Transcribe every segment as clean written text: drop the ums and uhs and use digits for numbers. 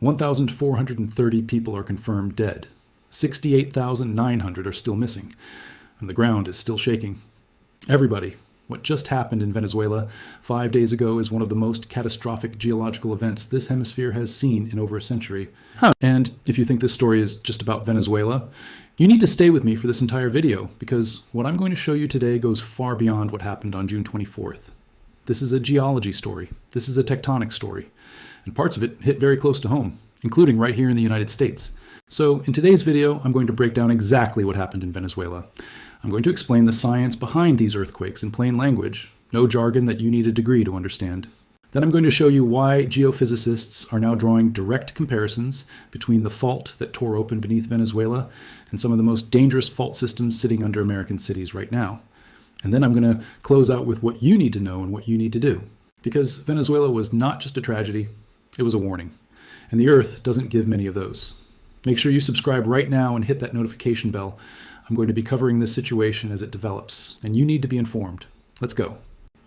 1,430 people are confirmed dead. 68,900 are still missing, and the ground is still shaking. Everybody, what just happened in Venezuela 5 days ago is one of the most catastrophic geological events this hemisphere has seen in over a century. And if you think this story is just about Venezuela, you need to stay with me for this entire video, because what I'm going to show you today goes far beyond what happened on June 24th. This is a geology story. This is a tectonic story. And parts of it hit very close to home, including right here in the United States. So in today's video, I'm going to break down exactly what happened in Venezuela. I'm going to explain the science behind these earthquakes in plain language, no jargon that you need a degree to understand. Then I'm going to show you why geophysicists are now drawing direct comparisons between the fault that tore open beneath Venezuela and some of the most dangerous fault systems sitting under American cities right now. And then I'm going to close out with what you need to know and what you need to do. Because Venezuela was not just a tragedy, it was a warning. And the Earth doesn't give many of those. Make sure you subscribe right now and hit that notification bell. I'm going to be covering this situation as it develops, and you need to be informed. Let's go.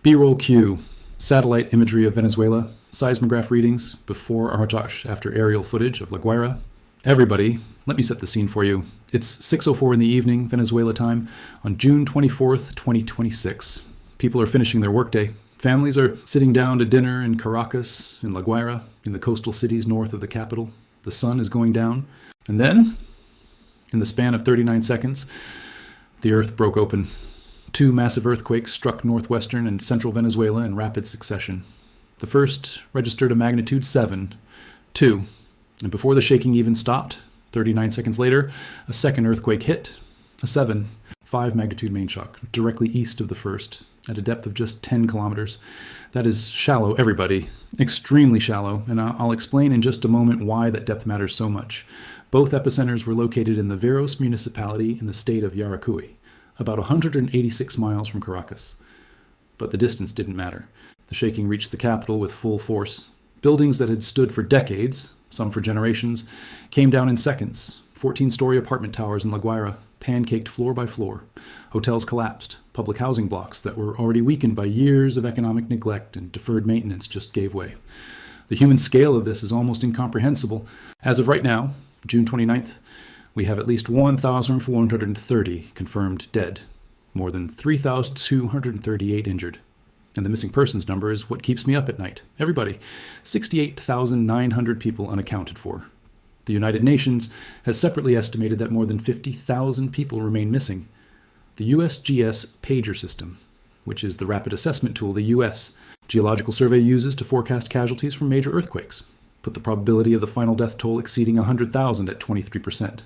B-roll Q. Satellite imagery of Venezuela. Seismograph readings before or after aerial footage of La Guaira. Everybody, let me set the scene for you. It's 6:04 in the evening, Venezuela time, on June 24th, 2026. People are finishing their workday. Families are sitting down to dinner in Caracas, in La Guaira, in the coastal cities north of the capital. The sun is going down. And then, in the span of 39 seconds, the earth broke open. Two massive earthquakes struck northwestern and central Venezuela in rapid succession. The first registered a magnitude 7, 2, and before the shaking even stopped, 39 seconds later, a second earthquake hit, a 7, 5 magnitude main shock, directly east of the first, at a depth of just 10 kilometers. That is shallow, everybody, extremely shallow, and I'll explain in just a moment why that depth matters so much. Both epicenters were located in the Veros municipality in the state of Yaracuy, about 186 miles from Caracas. But the distance didn't matter. The shaking reached the capital with full force. Buildings that had stood for decades, some for generations, came down in seconds. 14-story apartment towers in La Guaira pancaked floor by floor. Hotels collapsed. Public housing blocks that were already weakened by years of economic neglect and deferred maintenance just gave way. The human scale of this is almost incomprehensible. As of right now, June 29th, we have at least 1,430 confirmed dead, more than 3,238 injured. And the missing persons number is what keeps me up at night. Everybody, 68,900 people unaccounted for. The United Nations has separately estimated that more than 50,000 people remain missing. The USGS pager system, which is the rapid assessment tool the U.S. Geological Survey uses to forecast casualties from major earthquakes, put the probability of the final death toll exceeding 100,000 at 23%.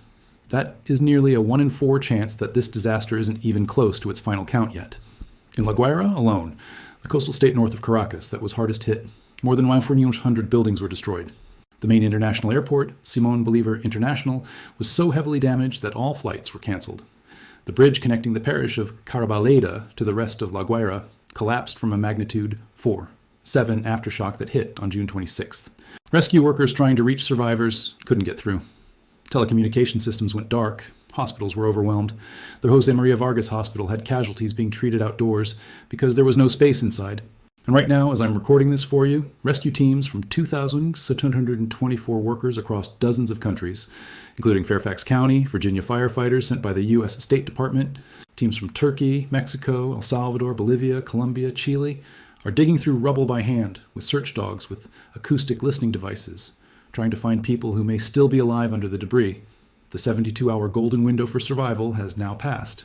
That is nearly a 1 in 4 chance that this disaster isn't even close to its final count yet. In La Guaira alone, the coastal state north of Caracas that was hardest hit, more than 1,400 buildings were destroyed. The main international airport, Simón Bolívar International, was so heavily damaged that all flights were canceled. The bridge connecting the parish of Carabaleda to the rest of La Guaira collapsed from a magnitude 4, 7 aftershock that hit on June 26th. Rescue workers trying to reach survivors couldn't get through. Telecommunication systems went dark. Hospitals were overwhelmed. The José María Vargas Hospital had casualties being treated outdoors because there was no space inside. And right now, as I'm recording this for you, rescue teams from 2,724 workers across dozens of countries, including Fairfax County, Virginia firefighters sent by the U.S. State Department, teams from Turkey, Mexico, El Salvador, Bolivia, Colombia, Chile, are digging through rubble by hand with search dogs with acoustic listening devices, trying to find people who may still be alive under the debris. The 72-hour golden window for survival has now passed.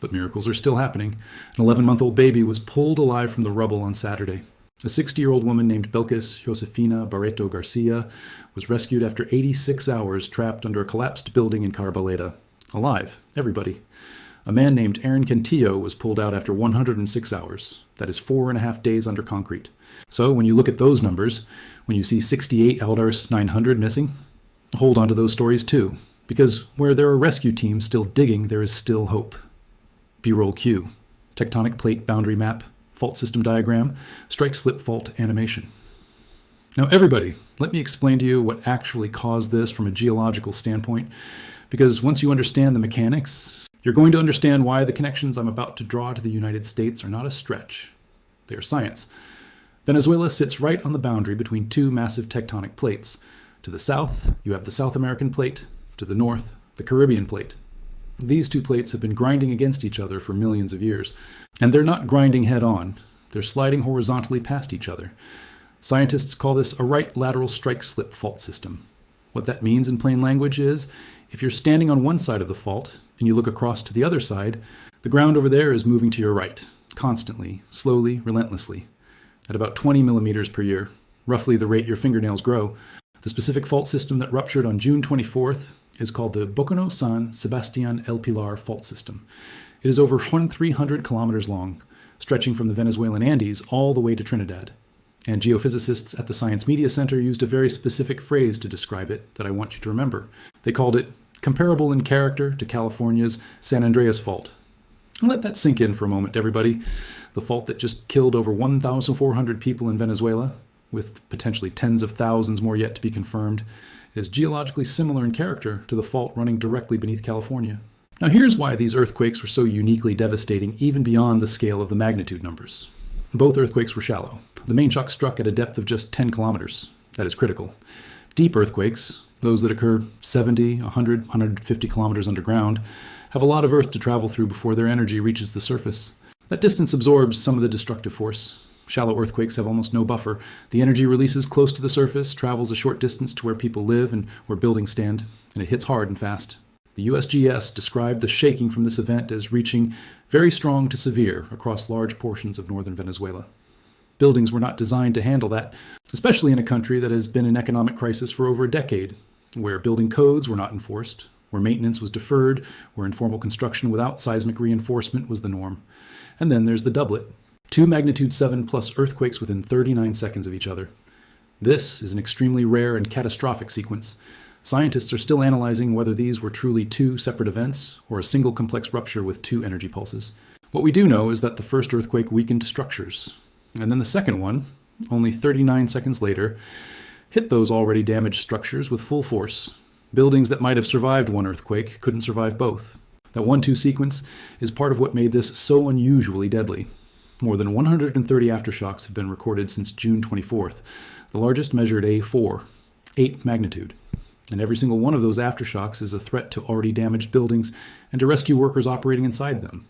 But miracles are still happening. An 11-month-old baby was pulled alive from the rubble on Saturday. A 60-year-old woman named Belkis Josefina Barreto Garcia was rescued after 86 hours trapped under a collapsed building in Carabaleda. Alive, everybody. A man named Aaron Cantillo was pulled out after 106 hours. That is 4.5 days under concrete. So when you look at those numbers, when you see 68 out of 900 missing, hold on to those stories too. Because where there are rescue teams still digging, there is still hope. B-roll Q. Tectonic plate boundary map, fault system diagram, strike-slip fault animation. Now everybody, let me explain to you what actually caused this from a geological standpoint, because once you understand the mechanics, you're going to understand why the connections I'm about to draw to the United States are not a stretch. They are science. Venezuela sits right on the boundary between two massive tectonic plates, To the south, you have the South American plate. To the north, the Caribbean plate. These two plates have been grinding against each other for millions of years. And they're not grinding head-on. They're sliding horizontally past each other. Scientists call this a right lateral strike-slip fault system. What that means in plain language is, if you're standing on one side of the fault and you look across to the other side, the ground over there is moving to your right, constantly, slowly, relentlessly, at about 20 millimeters per year, roughly the rate your fingernails grow. The specific fault system that ruptured on June 24th is called the Bocono San Sebastian El Pilar fault system. It is over 300 kilometers long, stretching from the Venezuelan Andes all the way to Trinidad. And geophysicists at the Science Media Center used a very specific phrase to describe it that I want you to remember. They called it comparable in character to California's San Andreas Fault. And let that sink in for a moment, everybody. The fault that just killed over 1,400 people in Venezuela, with potentially tens of thousands more yet to be confirmed, is geologically similar in character to the fault running directly beneath California. Now here's why these earthquakes were so uniquely devastating even beyond the scale of the magnitude numbers. Both earthquakes were shallow. The main shock struck at a depth of just 10 kilometers. That is critical. Deep earthquakes, those that occur 70, 100, 150 kilometers underground, have a lot of earth to travel through before their energy reaches the surface. That distance absorbs some of the destructive force. Shallow earthquakes have almost no buffer. The energy releases close to the surface, travels a short distance to where people live and where buildings stand, and it hits hard and fast. The USGS described the shaking from this event as reaching very strong to severe across large portions of northern Venezuela. Buildings were not designed to handle that, especially in a country that has been in economic crisis for over a decade, where building codes were not enforced, where maintenance was deferred, where informal construction without seismic reinforcement was the norm. And then there's the doublet. 2 magnitude 7 plus earthquakes within 39 seconds of each other. This is an extremely rare and catastrophic sequence. Scientists are still analyzing whether these were truly 2 separate events or a single complex rupture with 2 energy pulses. What we do know is that the first earthquake weakened structures, and then the second one, only 39 seconds later, hit those already damaged structures with full force. Buildings that might have survived one earthquake couldn't survive both. That 1-2 sequence is part of what made this so unusually deadly. More than 130 aftershocks have been recorded since June 24th. The largest measured A4, 8 magnitude. And every single one of those aftershocks is a threat to already damaged buildings and to rescue workers operating inside them.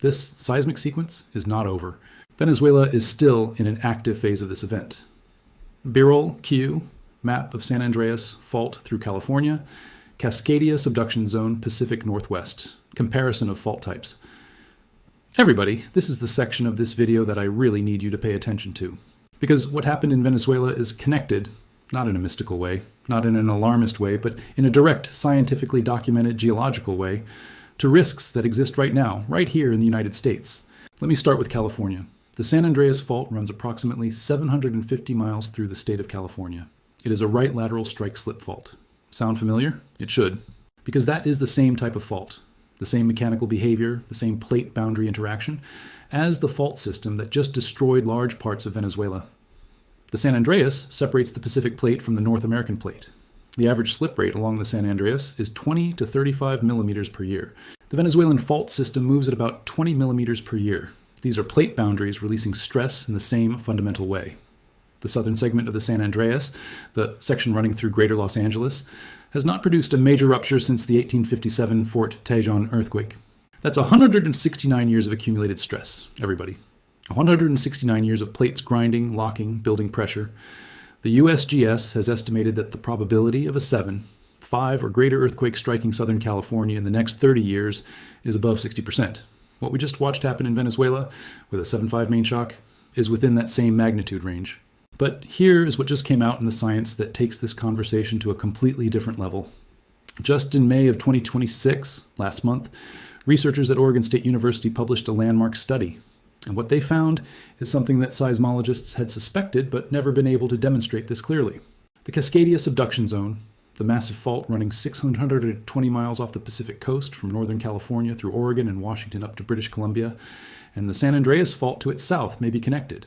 This seismic sequence is not over. Venezuela is still in an active phase of this event. Birol, Q, map of San Andreas Fault through California, Cascadia subduction zone, Pacific Northwest, comparison of fault types. Everybody, this is the section of this video that I really need you to pay attention to. Because what happened in Venezuela is connected, not in a mystical way, not in an alarmist way, but in a direct, scientifically documented geological way, to risks that exist right now, right here in the United States. Let me start with California. The San Andreas Fault runs approximately 750 miles through the state of California. It is a right lateral strike-slip fault. Sound familiar? It should. Because that is the same type of fault, the same mechanical behavior, the same plate boundary interaction, as the fault system that just destroyed large parts of Venezuela. The San Andreas separates the Pacific plate from the North American plate. The average slip rate along the San Andreas is 20 to 35 millimeters per year. The Venezuelan fault system moves at about 20 millimeters per year. These are plate boundaries releasing stress in the same fundamental way. The southern segment of the San Andreas, the section running through greater Los Angeles, has not produced a major rupture since the 1857 Fort Tejon earthquake. That's 169 years of accumulated stress, everybody. 169 years of plates grinding, locking, building pressure. The USGS has estimated that the probability of a 7, 5 or greater earthquake striking Southern California in the next 30 years is above 60%. What we just watched happen in Venezuela with a 7.5 main shock is within that same magnitude range. But here is what just came out in the science that takes this conversation to a completely different level. Just in May of 2026, last month, researchers at Oregon State University published a landmark study. And what they found is something that seismologists had suspected but never been able to demonstrate this clearly. The Cascadia subduction zone, the massive fault running 620 miles off the Pacific coast from Northern California through Oregon and Washington up to British Columbia, and the San Andreas Fault to its south may be connected.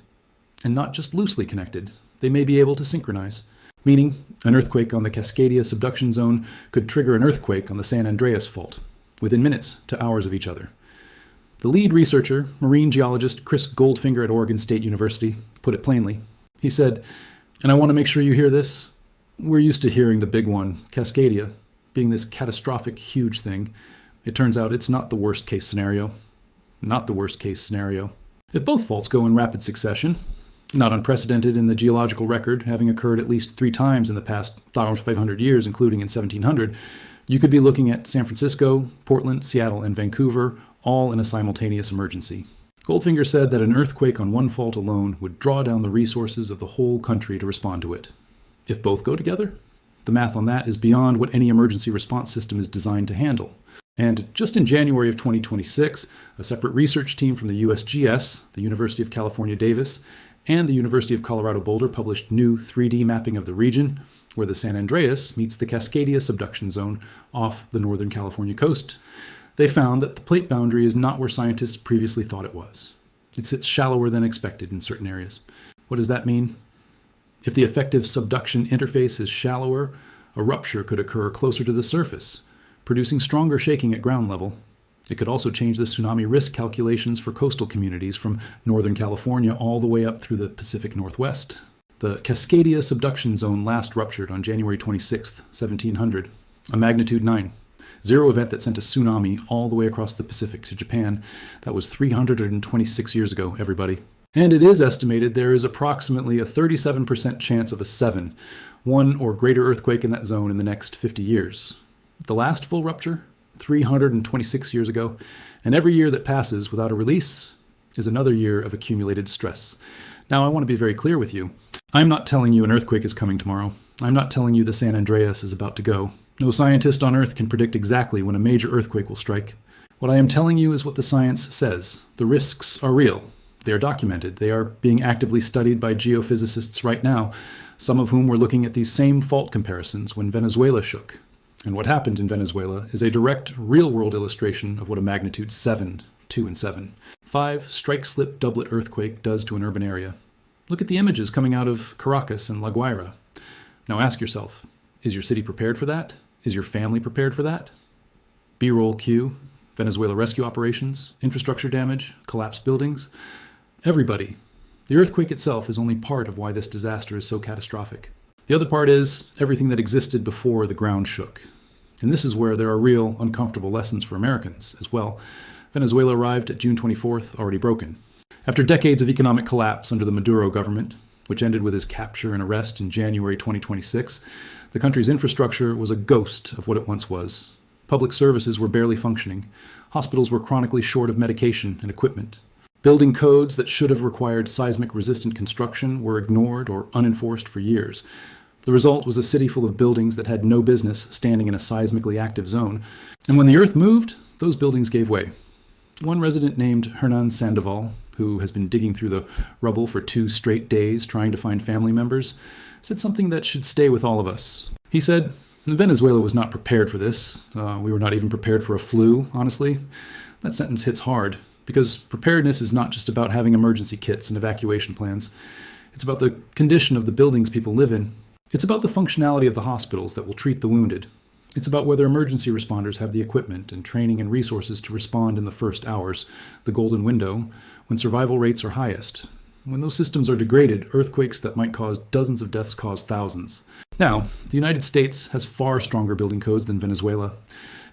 And not just loosely connected, they may be able to synchronize. Meaning, an earthquake on the Cascadia subduction zone could trigger an earthquake on the San Andreas Fault, within minutes to hours of each other. The lead researcher, marine geologist Chris Goldfinger at Oregon State University, put it plainly. He said, and I want to make sure you hear this, We're used to hearing the big one, Cascadia, being this catastrophic, huge thing. It turns out it's not the worst case scenario. Not the worst case scenario. If both faults go in rapid succession, not unprecedented in the geological record, having occurred at least 3 times in the past 500 years, including in 1700, you could be looking at San Francisco, Portland, Seattle, and Vancouver, all in a simultaneous emergency. Goldfinger said that an earthquake on one fault alone would draw down the resources of the whole country to respond to it. If both go together, the math on that is beyond what any emergency response system is designed to handle. And just in January of 2026, a separate research team from the USGS, the University of California, Davis, and the University of Colorado Boulder published new 3D mapping of the region, where the San Andreas meets the Cascadia subduction zone off the Northern California coast. They found that the plate boundary is not where scientists previously thought it was. It sits shallower than expected in certain areas. What does that mean? If the effective subduction interface is shallower, a rupture could occur closer to the surface, producing stronger shaking at ground level. It could also change the tsunami risk calculations for coastal communities from Northern California all the way up through the Pacific Northwest. The Cascadia subduction zone last ruptured on January 26, 1700, a magnitude 9. Zero event that sent a tsunami all the way across the Pacific to Japan. That was 326 years ago, everybody. And it is estimated there is approximately a 37% chance of a 7, 1 or greater earthquake in that zone in the next 50 years. The last full rupture, 326 years ago, and every year that passes without a release is another year of accumulated stress. Now, I want to be very clear with you. I'm not telling you an earthquake is coming tomorrow. I'm not telling you the San Andreas is about to go. No scientist on Earth can predict exactly when a major earthquake will strike. What I am telling you is what the science says. The risks are real. They are documented. They are being actively studied by geophysicists right now, some of whom were looking at these same fault comparisons when Venezuela shook. And what happened in Venezuela is a direct, real-world illustration of what a magnitude 7, 2 and 7, 5 strike-slip doublet earthquake does to an urban area. Look at the images coming out of Caracas and La Guaira. Now ask yourself, is your city prepared for that? Is your family prepared for that? B-roll cue, Venezuela rescue operations, infrastructure damage, collapsed buildings. Everybody. The earthquake itself is only part of why this disaster is so catastrophic. The other part is everything that existed before the ground shook. And this is where there are real, uncomfortable lessons for Americans as well. Venezuela arrived at June 24th, already broken. After decades of economic collapse under the Maduro government, which ended with his capture and arrest in January 2026, the country's infrastructure was a ghost of what it once was. Public services were barely functioning. Hospitals were chronically short of medication and equipment. Building codes that should have required seismic-resistant construction were ignored or unenforced for years. The result was a city full of buildings that had no business standing in a seismically active zone. And when the earth moved, those buildings gave way. One resident named Hernan Sandoval, who has been digging through the rubble for 2 straight days trying to find family members, said something that should stay with all of us. He said, Venezuela was not prepared for this. We were not even prepared for a flu, honestly. That sentence hits hard, because preparedness is not just about having emergency kits and evacuation plans. It's about the condition of the buildings people live in. It's about the functionality of the hospitals that will treat the wounded. It's about whether emergency responders have the equipment and training and resources to respond in the first hours, the golden window, when survival rates are highest. When those systems are degraded, earthquakes that might cause dozens of deaths cause thousands. Now, the United States has far stronger building codes than Venezuela.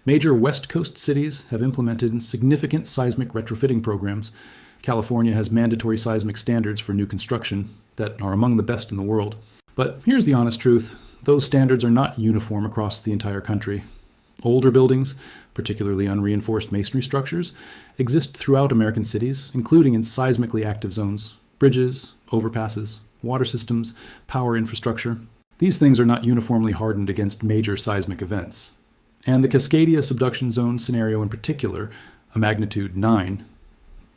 Major West Coast cities have implemented significant seismic retrofitting programs. California has mandatory seismic standards for new construction that are among the best in the world. But here's the honest truth. Those standards are not uniform across the entire country. Older buildings, particularly unreinforced masonry structures, exist throughout American cities, including in seismically active zones. Bridges, overpasses, water systems, power infrastructure. These things are not uniformly hardened against major seismic events. And the Cascadia subduction zone scenario in particular, a magnitude 9,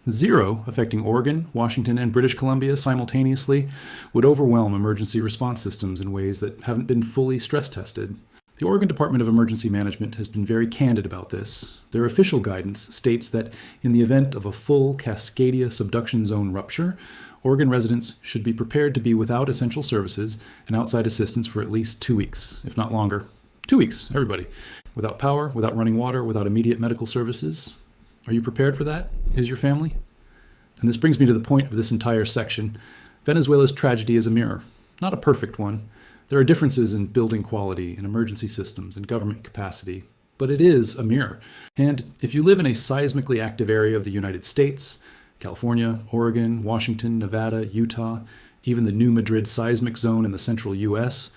0 affecting Oregon, Washington, and British Columbia simultaneously, would overwhelm emergency response systems in ways that haven't been fully stress tested. The Oregon Department of Emergency Management has been very candid about this. Their official guidance states that in the event of a full Cascadia subduction zone rupture, Oregon residents should be prepared to be without essential services and outside assistance for at least 2 weeks, if not longer. 2 weeks, everybody. Without power, without running water, without immediate medical services. Are you prepared for that? Is your family? And this brings me to the point of this entire section. Venezuela's tragedy is a mirror. Not a perfect one. There are differences in building quality, in emergency systems, and government capacity, but it is a mirror. And if you live in a seismically active area of the United States, California, Oregon, Washington, Nevada, Utah, even the New Madrid seismic zone in the central US,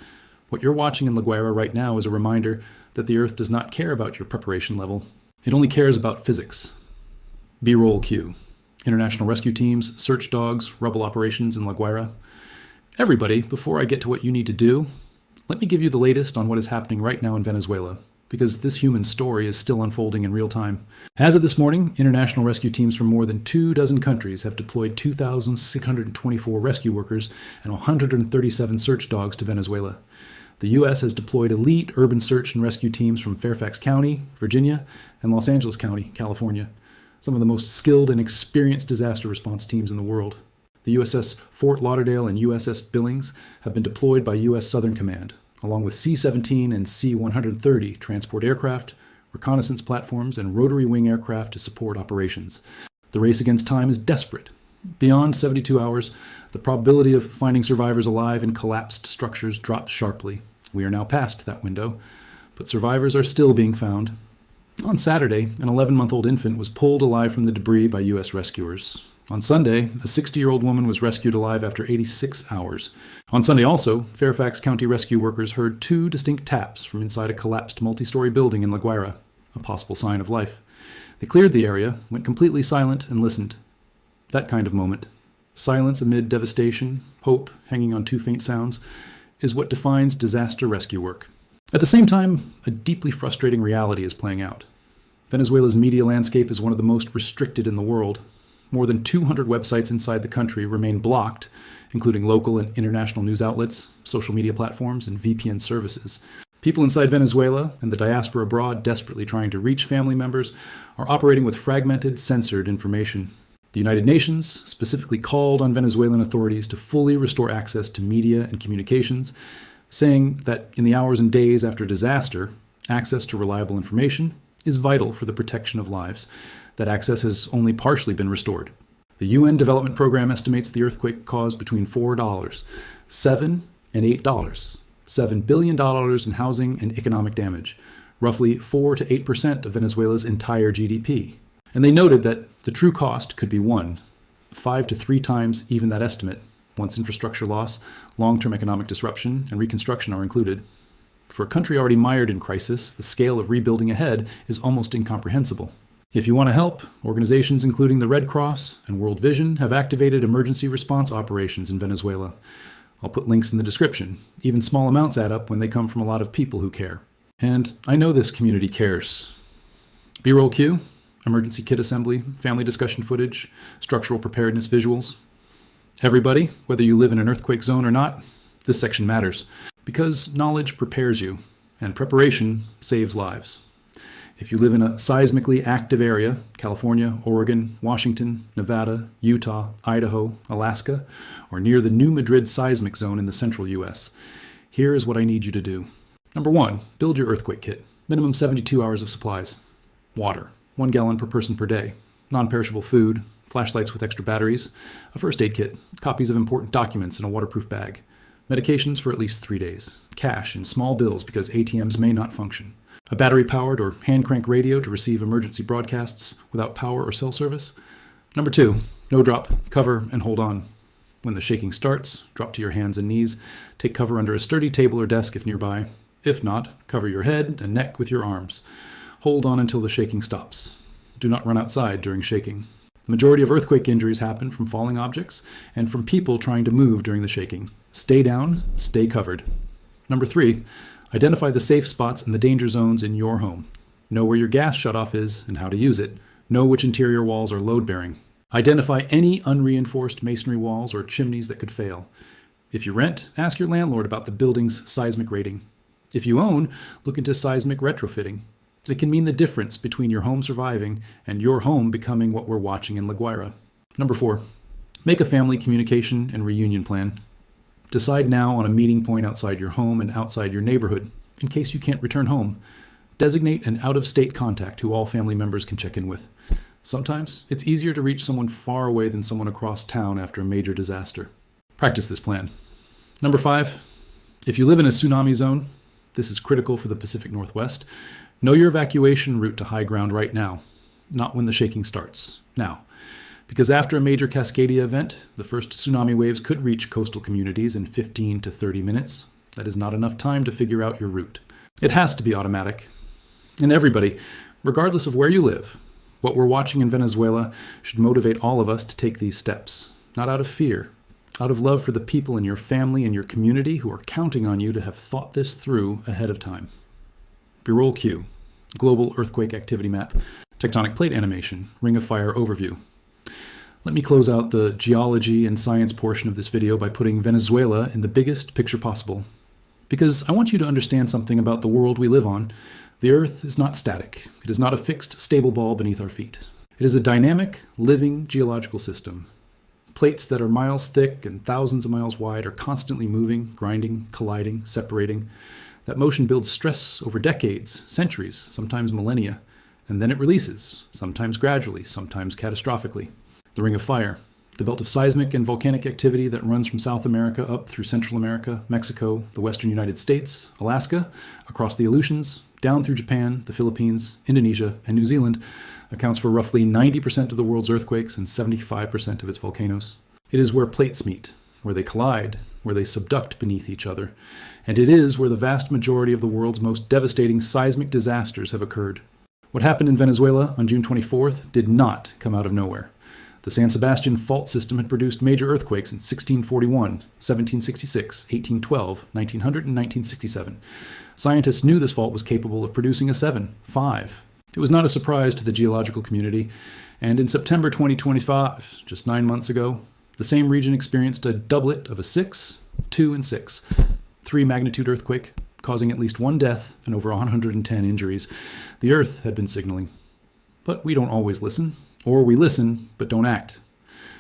what you're watching in La Guaira right now is a reminder that the Earth does not care about your preparation level. It only cares about physics. B-roll cue. International rescue teams, search dogs, rubble operations in La Guaira. Everybody, before I get to what you need to do, let me give you the latest on what is happening right now in Venezuela, because this human story is still unfolding in real time. As of this morning, international rescue teams from more than 24 countries have deployed 2,624 rescue workers and 137 search dogs to Venezuela. The U.S. has deployed elite urban search and rescue teams from Fairfax County, Virginia, and Los Angeles County, California, some of the most skilled and experienced disaster response teams in the world. The USS Fort Lauderdale and USS Billings have been deployed by U.S. Southern Command, along with C-17 and C-130 transport aircraft, reconnaissance platforms, and rotary wing aircraft to support operations. The race against time is desperate. Beyond 72 hours, the probability of finding survivors alive in collapsed structures drops sharply. We are now past that window, but survivors are still being found. On Saturday, an 11-month-old infant was pulled alive from the debris by U.S. rescuers. On Sunday, a 60-year-old woman was rescued alive after 86 hours. On Sunday also, Fairfax County rescue workers heard 2 distinct taps from inside a collapsed multi-story building in La Guaira, a possible sign of life. They cleared the area, went completely silent, and listened. That kind of moment, silence amid devastation, hope hanging on 2 faint sounds, is what defines disaster rescue work. At the same time, a deeply frustrating reality is playing out. Venezuela's media landscape is one of the most restricted in the world. More than 200 websites inside the country remain blocked, including local and international news outlets, social media platforms, and VPN services. People inside Venezuela and the diaspora abroad desperately trying to reach family members are operating with fragmented, censored information. The United Nations specifically called on Venezuelan authorities to fully restore access to media and communications, saying that in the hours and days after disaster, access to reliable information is vital for the protection of lives. That access has only partially been restored. The UN Development Program estimates the earthquake caused between $4, $7, and $8. $7 billion in housing and economic damage, roughly 4 to 8% of Venezuela's entire GDP. And they noted that the true cost could be 5 to 3 times even that estimate, once infrastructure loss, long-term economic disruption, and reconstruction are included. For a country already mired in crisis, the scale of rebuilding ahead is almost incomprehensible. If you want to help, organizations including the Red Cross and World Vision have activated emergency response operations in Venezuela. I'll put links in the description. Even small amounts add up when they come from a lot of people who care. And I know this community cares. B-roll cue, emergency kit assembly, family discussion footage, structural preparedness visuals. Everybody, whether you live in an earthquake zone or not, this section matters, because knowledge prepares you, and preparation saves lives. If you live in a seismically active area, California, Oregon, Washington, Nevada, Utah, Idaho, Alaska, or near the New Madrid seismic zone in the central U.S., here is what I need you to do. Number 1, build your earthquake kit. Minimum 72 hours of supplies. Water, 1 gallon per person per day. Non-perishable food, flashlights with extra batteries, a first aid kit, copies of important documents in a waterproof bag. Medications for at least 3 days. Cash in small bills because ATMs may not function. A battery-powered or hand-crank radio to receive emergency broadcasts without power or cell service. Number 2, no drop, cover, and hold on. When the shaking starts, drop to your hands and knees. Take cover under a sturdy table or desk if nearby. If not, cover your head and neck with your arms. Hold on until the shaking stops. Do not run outside during shaking. The majority of earthquake injuries happen from falling objects and from people trying to move during the shaking. Stay down, stay covered. Number 3, identify the safe spots and the danger zones in your home. Know where your gas shutoff is and how to use it. Know which interior walls are load-bearing. Identify any unreinforced masonry walls or chimneys that could fail. If you rent, ask your landlord about the building's seismic rating. If you own, look into seismic retrofitting. It can mean the difference between your home surviving and your home becoming what we're watching in La Guaira. Number 4, make a family communication and reunion plan. Decide now on a meeting point outside your home and outside your neighborhood, in case you can't return home. Designate an out-of-state contact who all family members can check in with. Sometimes it's easier to reach someone far away than someone across town after a major disaster. Practice this plan. Number 5, If you live in a tsunami zone, this is critical for the Pacific Northwest. Know your evacuation route to high ground right now, not when the shaking starts. Now, because after a major Cascadia event, the first tsunami waves could reach coastal communities in 15 to 30 minutes. That is not enough time to figure out your route. It has to be automatic. And everybody, regardless of where you live, what we're watching in Venezuela should motivate all of us to take these steps, not out of fear, out of love for the people in your family and your community who are counting on you to have thought this through ahead of time. B-roll Q, Global Earthquake Activity Map, Tectonic Plate Animation, Ring of Fire Overview. Let me close out the geology and science portion of this video by putting Venezuela in the biggest picture possible. Because I want you to understand something about the world we live on. The Earth is not static. It is not a fixed, stable ball beneath our feet. It is a dynamic, living geological system. Plates that are miles thick and thousands of miles wide are constantly moving, grinding, colliding, separating. That motion builds stress over decades, centuries, sometimes millennia, and then it releases, sometimes gradually, sometimes catastrophically. The Ring of Fire, the belt of seismic and volcanic activity that runs from South America up through Central America, Mexico, the western United States, Alaska, across the Aleutians, down through Japan, the Philippines, Indonesia, and New Zealand, accounts for roughly 90% of the world's earthquakes and 75% of its volcanoes. It is where plates meet, where they collide, where they subduct beneath each other, and it is where the vast majority of the world's most devastating seismic disasters have occurred. What happened in Venezuela on June 24th did not come out of nowhere. The San Sebastian fault system had produced major earthquakes in 1641, 1766, 1812, 1900, and 1967. Scientists knew this fault was capable of producing a 7, 5. It was not a surprise to the geological community, and in September 2025, just 9 months ago, the same region experienced a doublet of a 6, 2, and 6, 3 magnitude earthquake, causing at least 1 death and over 110 injuries. The Earth had been signaling. But we don't always listen. Or we listen, but don't act.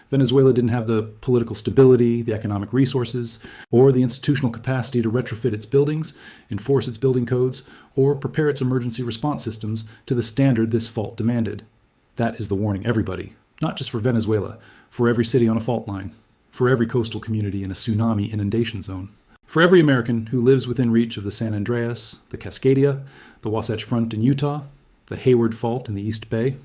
Venezuela didn't have the political stability, the economic resources, or the institutional capacity to retrofit its buildings, enforce its building codes, or prepare its emergency response systems to the standard this fault demanded. That is the warning, everybody. Not just for Venezuela, for every city on a fault line, for every coastal community in a tsunami inundation zone, for every American who lives within reach of the San Andreas, the Cascadia, the Wasatch Front in Utah, the Hayward Fault in the East Bay.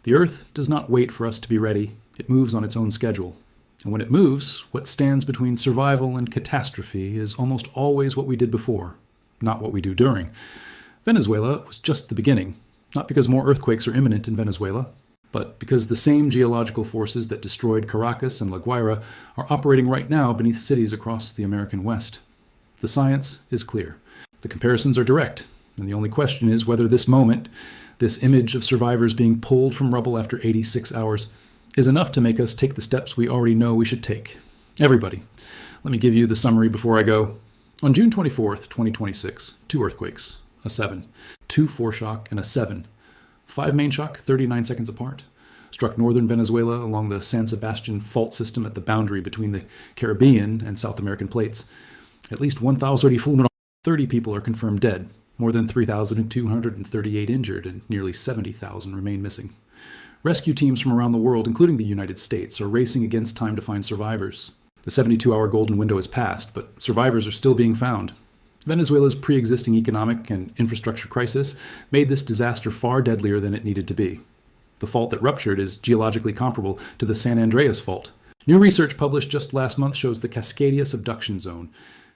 The Earth does not wait for us to be ready. It moves on its own schedule. And when it moves, what stands between survival and catastrophe is almost always what we did before, not what we do during. Venezuela was just the beginning, not because more earthquakes are imminent in Venezuela, but because the same geological forces that destroyed Caracas and La Guaira are operating right now beneath cities across the American West. The science is clear. The comparisons are direct, and the only question is whether this moment, this image of survivors being pulled from rubble after 86 hours, is enough to make us take the steps we already know we should take. Everybody, let me give you the summary before I go. On June 24th, 2026, 2 earthquakes, a 7, 2 foreshock, and a 7. 5 main shock, 39 seconds apart, struck northern Venezuela along the San Sebastian fault system at the boundary between the Caribbean and South American plates. At least 1,430 people are confirmed dead. More than 3,238 injured and nearly 70,000 remain missing. Rescue teams from around the world, including the United States, are racing against time to find survivors. The 72-hour golden window has passed, but survivors are still being found. Venezuela's pre-existing economic and infrastructure crisis made this disaster far deadlier than it needed to be. The fault that ruptured is geologically comparable to the San Andreas fault. New research published just last month shows the Cascadia subduction zone,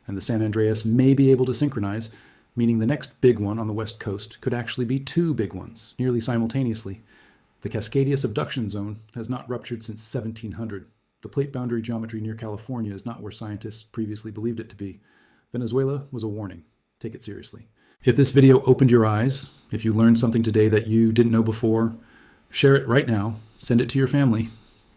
and the San Andreas may be able to synchronize, meaning the next big one on the west coast could actually be 2 big ones, nearly simultaneously. The Cascadia subduction zone has not ruptured since 1700. The plate boundary geometry near California is not where scientists previously believed it to be. Venezuela was a warning. Take it seriously. If this video opened your eyes, if you learned something today that you didn't know before, share it right now. Send it to your family.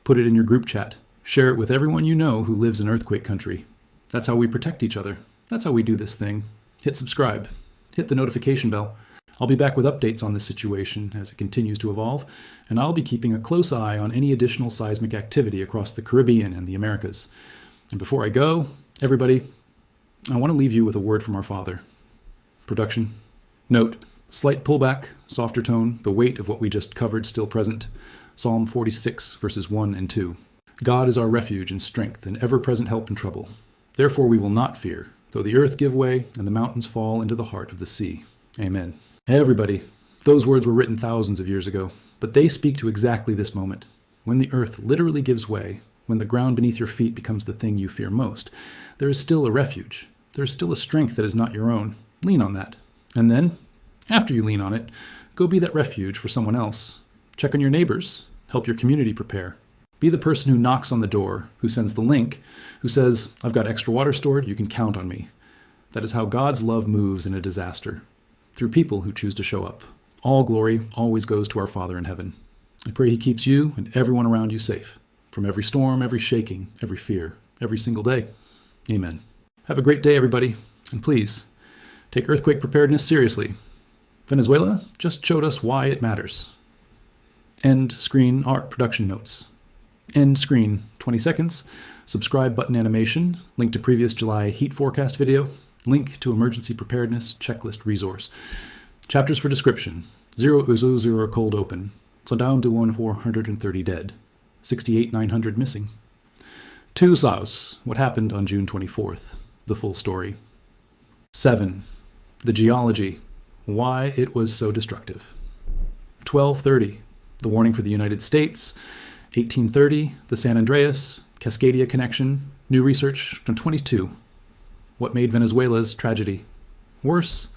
Put it in your group chat. Share it with everyone you know who lives in earthquake country. That's how we protect each other. That's how we do this thing. Hit subscribe. Hit the notification bell. I'll be back with updates on this situation as it continues to evolve, and I'll be keeping a close eye on any additional seismic activity across the Caribbean and the Americas. And before I go, everybody, I want to leave you with a word from our Father. Production. Note, slight pullback, softer tone, the weight of what we just covered still present. Psalm 46, verses 1 and 2. God is our refuge and strength and ever-present help in trouble. Therefore we will not fear, though the earth give way and the mountains fall into the heart of the sea. Amen. Everybody, those words were written thousands of years ago, but they speak to exactly this moment. When the earth literally gives way, when the ground beneath your feet becomes the thing you fear most, there is still a refuge. There is still a strength that is not your own. Lean on that. And then, after you lean on it, go be that refuge for someone else. Check on your neighbors. Help your community prepare. Be the person who knocks on the door, who sends the link, who says, I've got extra water stored, you can count on me. That is how God's love moves in a disaster, through people who choose to show up. All glory always goes to our Father in heaven. I pray he keeps you and everyone around you safe, from every storm, every shaking, every fear, every single day. Amen. Have a great day, everybody, and please, take earthquake preparedness seriously. Venezuela just showed us why it matters. End screen art production notes. End screen 20 seconds. Subscribe button animation. Link to previous July heat forecast video. Link to emergency preparedness checklist resource. Chapters for description. 0 cold open. So down to 430 dead. 68,900 missing. 2 Saus. What happened on June 24th. The full story. 7. The geology. Why it was so destructive. 12:30. The warning for the United States. 1830. The San Andreas. Cascadia connection. New research. 22. What made Venezuela's tragedy worse.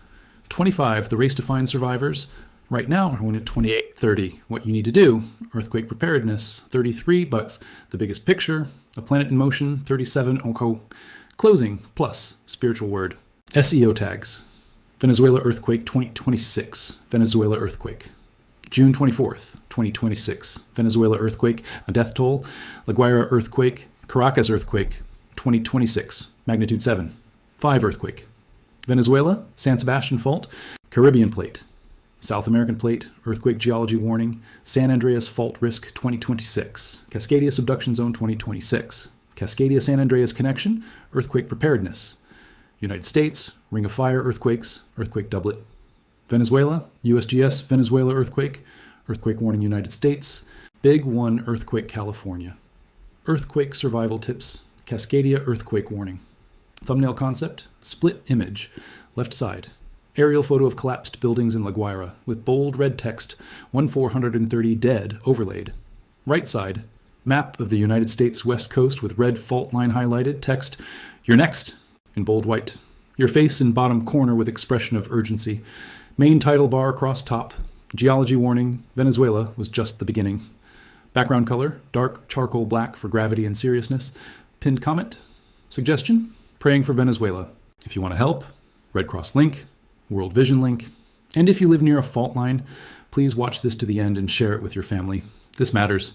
25. The race to find survivors. Right now, we're at 28:30. What you need to do. Earthquake preparedness. 33. But the bigest picture. A planet in motion. 37. Okay. Closing plus spiritual word. SEO tags. Venezuela earthquake 2026. Venezuela earthquake. June 24th, 2026. Venezuela earthquake. A death toll. La Guaira earthquake. Caracas earthquake. 2026. Magnitude 7. 5 earthquake. Venezuela. San Sebastian fault. Caribbean plate. South American plate. Earthquake geology warning. San Andreas fault risk 2026. Cascadia subduction zone 2026. Cascadia San Andreas connection. Earthquake preparedness. United States, Ring of Fire earthquakes, earthquake doublet. Venezuela, USGS Venezuela earthquake, earthquake warning United States. Big One earthquake California. Earthquake survival tips, Cascadia earthquake warning. Thumbnail concept, split image, left side. Aerial photo of collapsed buildings in La Guaira with bold red text, 430 dead overlaid. Right side, map of the United States west coast with red fault line highlighted, text, "You're next," in bold white. Your face in bottom corner with expression of urgency. Main title bar across top. Geology warning, Venezuela was just the beginning. Background color, dark charcoal black for gravity and seriousness. Pinned comment. Suggestion, praying for Venezuela. If you want to help, Red Cross link, World Vision link. And if you live near a fault line, please watch this to the end and share it with your family. This matters.